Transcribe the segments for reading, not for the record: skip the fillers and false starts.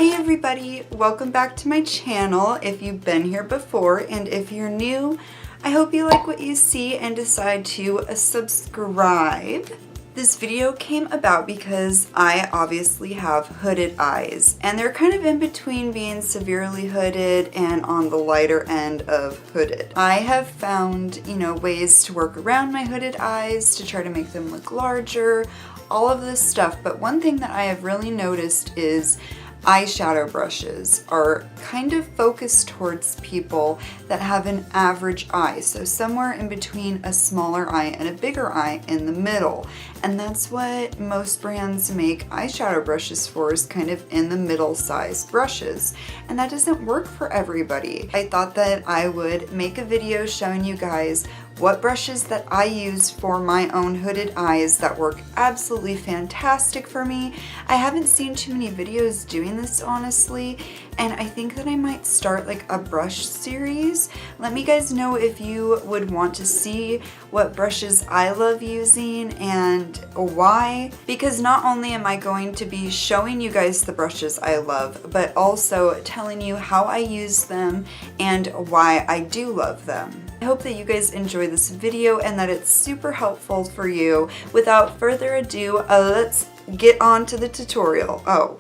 Hey everybody, welcome back to my channel if you've been here before, and if you're new, I hope you like what you see and decide to subscribe. This video came about because I obviously have hooded eyes, and they're kind of in between being severely hooded and on the lighter end of hooded. I have found, ways to work around my hooded eyes to try to make them look larger, all of this stuff, but one thing that I have really noticed is eyeshadow brushes are kind of focused towards people that have an average eye, so somewhere in between a smaller eye and a bigger eye in the middle. And that's what most brands make eyeshadow brushes for, is kind of in the middle size brushes. And that doesn't work for everybody. I thought that I would make a video showing you guys what brushes that I use for my own hooded eyes that work absolutely fantastic for me. I haven't seen too many videos doing this, honestly, and I think that I might start like a brush series. Let me guys know if you would want to see what brushes I love using and why, because not only am I going to be showing you guys the brushes I love, but also telling you how I use them and why I do love them. I hope that you guys enjoy this video and that it's super helpful for you. Without further ado, let's get on to the tutorial. Oh,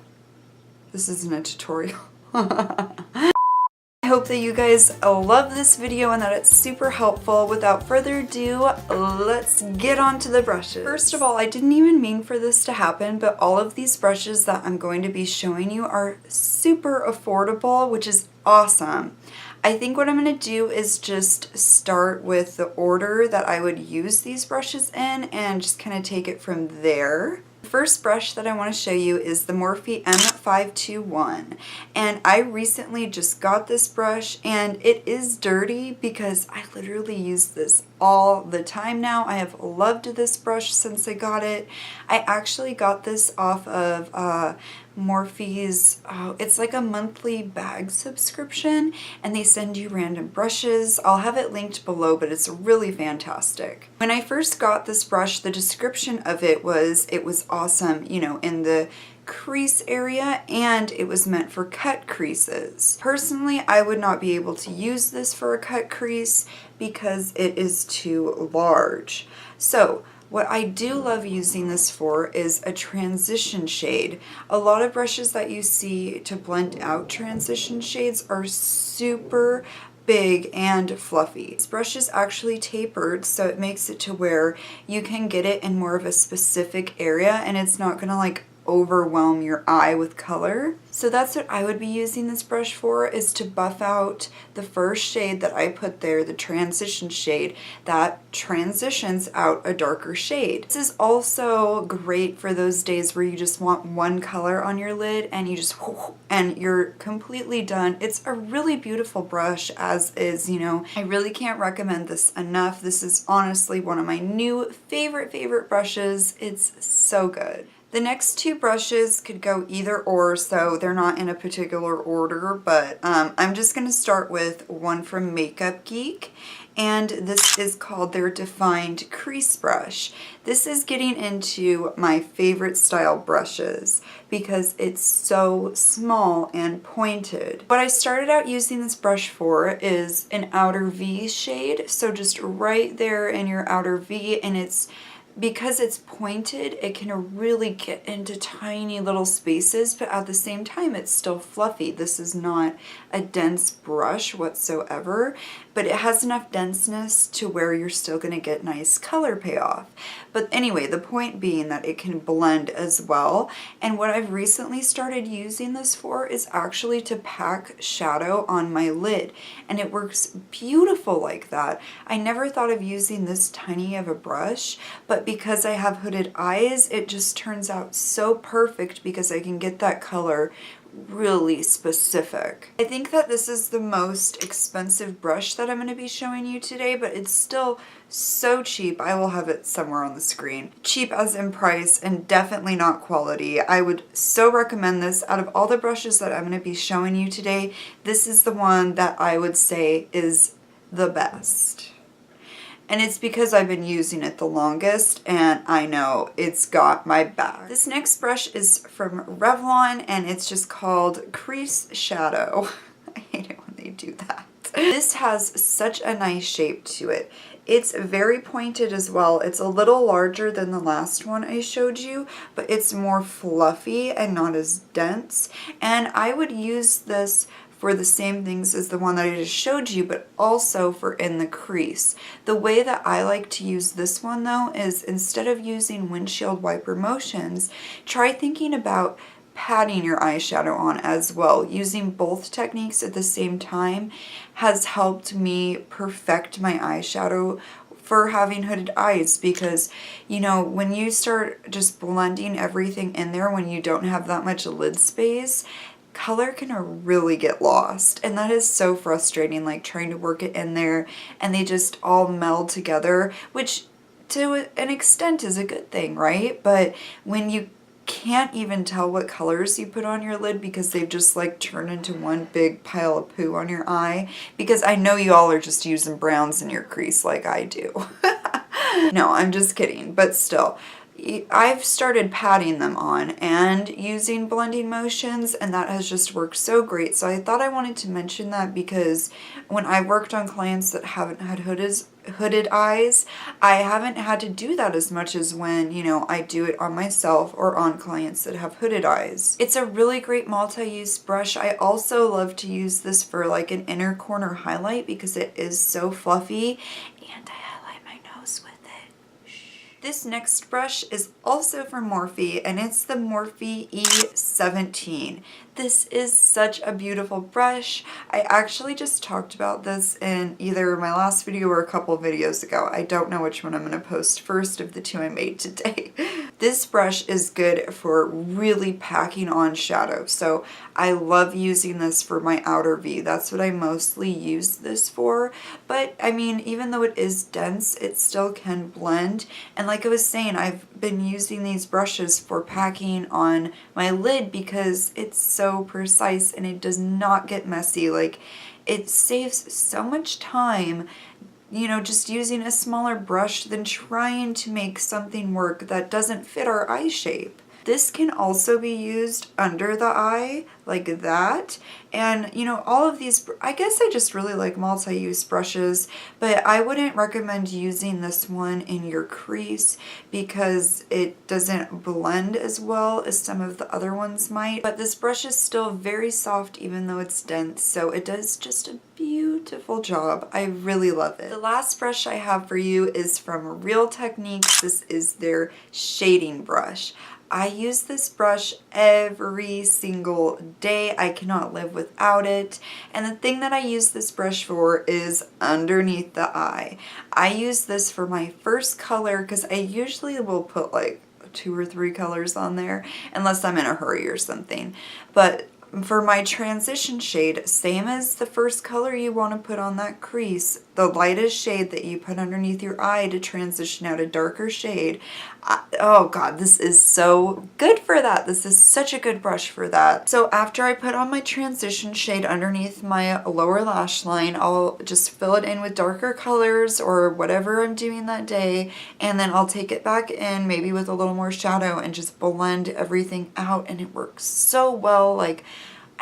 this isn't a tutorial. I hope that you guys love this video and that it's super helpful. Without further ado, let's get on to the brushes. First of all, I didn't even mean for this to happen, but all of these brushes that I'm going to be showing you are super affordable, which is awesome. I think what I'm going to do is just start with the order that I would use these brushes in and just kind of take it from there. The first brush that I want to show you is the Morphe M521, and I recently just got this brush and it is dirty because I literally use this all the time now. I have loved this brush since I got it. I actually got this off of Morphe's, it's like a monthly bag subscription, and they send you random brushes. I'll have it linked below, but it's really fantastic. When I first got this brush, the description of it was awesome, in the crease area, and it was meant for cut creases. Personally, I would not be able to use this for a cut crease because it is too large. So what I do love using this for is a transition shade. A lot of brushes that you see to blend out transition shades are super big and fluffy. This brush is actually tapered, so it makes it to where you can get it in more of a specific area and it's not gonna like overwhelm your eye with color. So that's what I would be using this brush for, is to buff out the first shade that I put there, the transition shade, that transitions out a darker shade. This is also great for those days where you just want one color on your lid and you just and you're completely done. It's a really beautiful brush as is, I really can't recommend this enough. This is honestly one of my new favorite brushes. It's so good. The next two brushes could go either or, so they're not in a particular order, but I'm just going to start with one from Makeup Geek, and this is called their Defined Crease brush. This is getting into my favorite style brushes because it's so small and pointed. What I started out using this brush for is an outer V shade, so just right there in your outer V, and because it's pointed, it can really get into tiny little spaces, but at the same time it's still fluffy. This is not a dense brush whatsoever, but it has enough denseness to where you're still going to get nice color payoff. But anyway, the point being that it can blend as well, and what I've recently started using this for is actually to pack shadow on my lid, and it works beautiful like that. I never thought of using this tiny of a brush, but because I have hooded eyes, it just turns out so perfect because I can get that color really specific. I think that this is the most expensive brush that I'm going to be showing you today, but it's still so cheap. I will have it somewhere on the screen. Cheap as in price and definitely not quality. I would so recommend this. Out of all the brushes that I'm going to be showing you today, this is the one that I would say is the best. And it's because I've been using it the longest, and I know it's got my back. This next brush is from Revlon, and it's just called Crease Shadow. I hate it when they do that. This has such a nice shape to it. It's very pointed as well. It's a little larger than the last one I showed you, but it's more fluffy and not as dense. And I would use this for the same things as the one that I just showed you, but also for in the crease. The way that I like to use this one though is instead of using windshield wiper motions, try thinking about patting your eyeshadow on as well. Using both techniques at the same time has helped me perfect my eyeshadow for having hooded eyes, because you know, when you start just blending everything in there when you don't have that much lid space, color can really get lost, and that is so frustrating, like trying to work it in there and they just all meld together, which to an extent is a good thing, right? But when you can't even tell what colors you put on your lid because they've just like turned into one big pile of poo on your eye, because I know you all are just using browns in your crease like I do. No, I'm just kidding, but still. I've started patting them on and using blending motions, and that has just worked so great. So I thought I wanted to mention that because when I worked on clients that haven't had hooded eyes, I haven't had to do that as much as when, you know, I do it on myself or on clients that have hooded eyes. It's a really great multi-use brush. I also love to use this for like an inner corner highlight because it is so fluffy, and I highlight my nose with it. This next brush is also from Morphe, and it's the Morphe E17. This is such a beautiful brush. I actually just talked about this in either my last video or a couple videos ago. I don't know which one I'm going to post first of the two I made today. This brush is good for really packing on shadow. So I love using this for my outer V. That's what I mostly use this for. But I mean, even though it is dense, it still can blend. And like I was saying, I've been using these brushes for packing on my lid because it's so precise and it does not get messy. Like, it saves so much time, you know, just using a smaller brush than trying to make something work that doesn't fit our eye shape. This can also be used under the eye like that. And you know, all of these, I guess I just really like multi-use brushes, but I wouldn't recommend using this one in your crease because it doesn't blend as well as some of the other ones might. But this brush is still very soft even though it's dense, so it does just a beautiful job. I really love it. The last brush I have for you is from Real Techniques. This is their shading brush. I use this brush every single day. I cannot live without it. And the thing that I use this brush for is underneath the eye. I use this for my first color because I usually will put like 2 or 3 colors on there unless I'm in a hurry or something. But for my transition shade, same as the first color you want to put on that crease, the lightest shade that you put underneath your eye to transition out a darker shade. Oh god, this is so good for that. This is such a good brush for that. So after I put on my transition shade underneath my lower lash line, I'll just fill it in with darker colors or whatever I'm doing that day, and then I'll take it back in maybe with a little more shadow and just blend everything out, and it works so well. Like,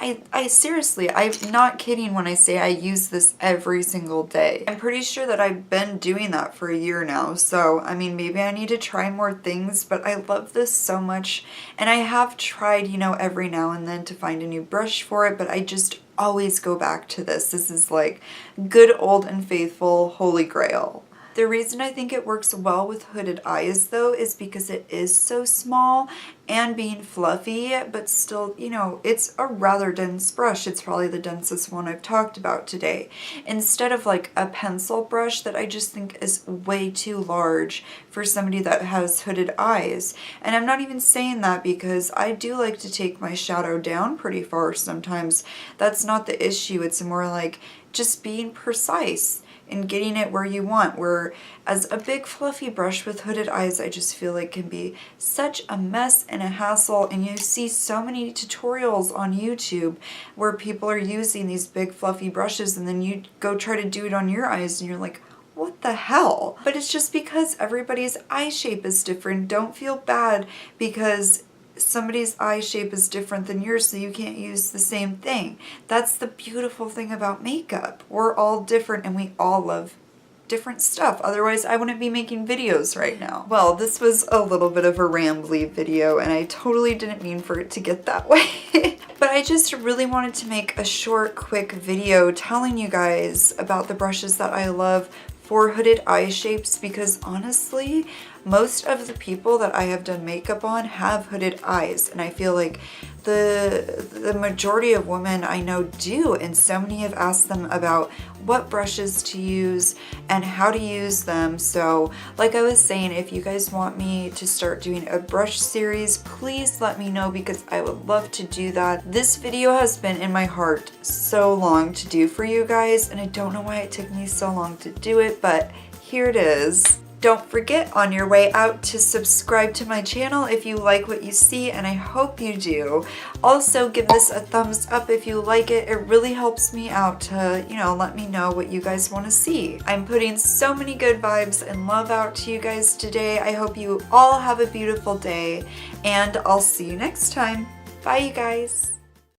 I seriously, I'm not kidding when I say I use this every single day. I'm pretty sure that I've been doing that for a year now, so I mean, maybe I need to try more things, but I love this so much. And I have tried, you know, every now and then to find a new brush for it, but I just always go back to this. This is like good old and faithful holy grail. The reason I think it works well with hooded eyes though is because it is so small and being fluffy, but still, you know, it's a rather dense brush. It's probably the densest one I've talked about today. Instead of like a pencil brush that I just think is way too large for somebody that has hooded eyes. And I'm not even saying that because I do like to take my shadow down pretty far sometimes. That's not the issue. It's more like just being precise and getting it where you want, whereas a big fluffy brush with hooded eyes I just feel like can be such a mess and a hassle. And you see so many tutorials on YouTube where people are using these big fluffy brushes and then you go try to do it on your eyes and you're like, what the hell? But it's just because everybody's eye shape is different. Don't feel bad because somebody's eye shape is different than yours, so you can't use the same thing. That's the beautiful thing about makeup. We're all different and we all love different stuff. Otherwise, I wouldn't be making videos right now. Well, this was a little bit of a rambly video and I totally didn't mean for it to get that way. But I just really wanted to make a short, quick video telling you guys about the brushes that I love for hooded eye shapes, because honestly, most of the people that I have done makeup on have hooded eyes, and I feel like the majority of women I know do, and so many have asked them about what brushes to use and how to use them. So like I was saying, if you guys want me to start doing a brush series, please let me know because I would love to do that. This video has been in my heart so long to do for you guys, and I don't know why it took me so long to do it, but here it is. Don't forget on your way out to subscribe to my channel if you like what you see, and I hope you do. Also, give this a thumbs up if you like it. It really helps me out to, you know, let me know what you guys want to see. I'm putting so many good vibes and love out to you guys today. I hope you all have a beautiful day, and I'll see you next time. Bye, you guys.